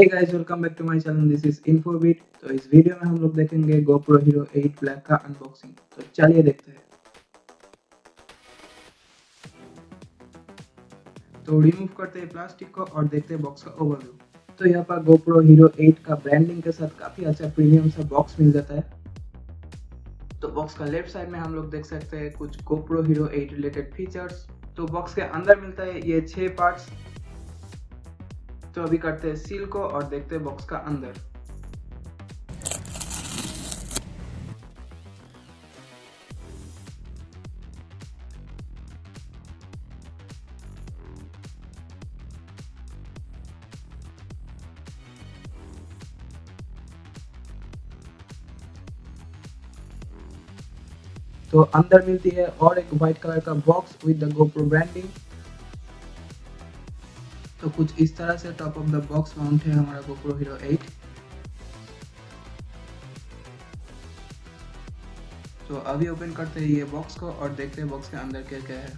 Hey guys, welcome back to my channel. This is Infobit. तो इस video में हम लोग देखेंगे GoPro Hero 8 ब्लैक का अनबॉक्सिंग। तो चलिए देखते हैं। तो रिमूव करते हैं प्लास्टिक को और देखते हैं बॉक्स का ओवरव्यू। तो यहाँ पर GoPro Hero 8 का ब्रांडिंग के साथ काफी अच्छा प्रीमियम सा बॉक्स मिल जाता है। तो बॉक्स का लेफ्ट साइड में हम लोग देख सकते हैं कुछ GoPro Hero 8 रिलेटेड फीचर्स। तो बॉक्स के अंदर मिलता है ये 6 पार्ट्स। तो अभी करते हैं सील को और देखते हैं बॉक्स का अंदर। तो अंदर मिलती है और एक व्हाइट कलर का box with the GoPro branding. तो कुछ इस तरह से top of the box mount है हमारा GoPro Hero 8। तो अभी ओपन करते हैं ये बॉक्स को और देखते हैं बॉक्स के अंदर क्या क्या है।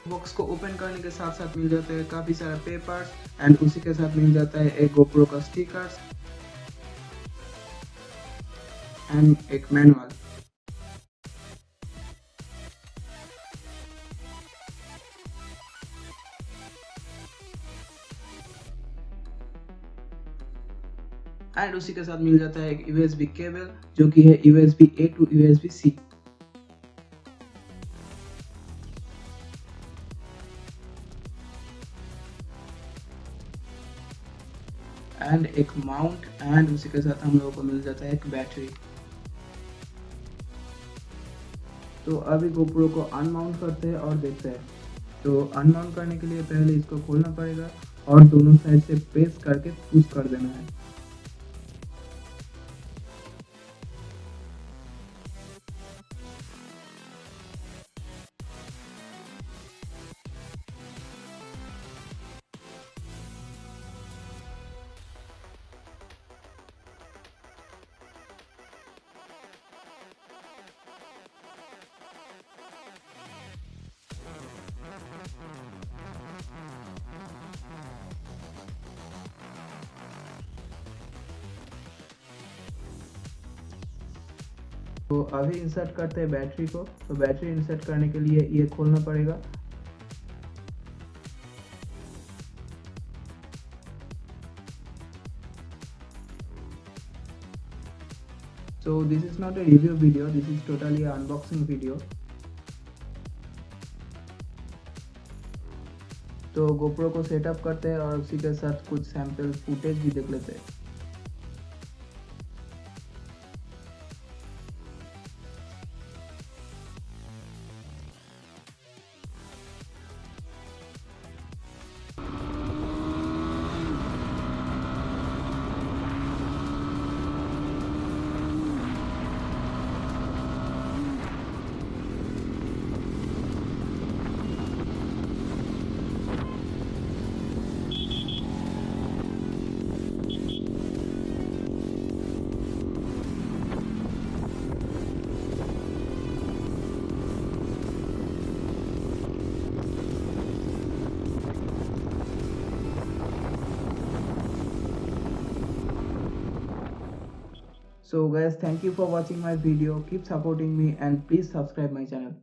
बॉक्स को ओपन करने के साथ साथ मिल जाते हैं काफी सारे पेपर्स एंड उसी के साथ मिल जाता है एक GoPro का स्टिकर्स एंड एक मैनुअल। एंड उसी के साथ मिल जाता है एक USB केबल जो कि है USB A to USB C। And एक माउंट एंड उसी के साथ हम लोगों को मिल जाता है एक बैटरी। तो अभी GoPro को अनमाउंट करते हैं और देखते हैं। तो अनमाउंट करने के लिए पहले इसको खोलना पड़ेगा और दोनों साइड से प्रेस करके पुश कर देना है। तो अभी इंसर्ट करते हैं बैटरी को। तो बैटरी इंसर्ट करने के लिए ये खोलना पड़ेगा। So this is not a review video, this is totally an unboxing video. तो GoPro को सेटअप करते हैं और उसी के साथ कुछ सैंपल फुटेज भी देख लेते हैं। So guys, thank you for watching my video. Keep supporting me and please subscribe my channel.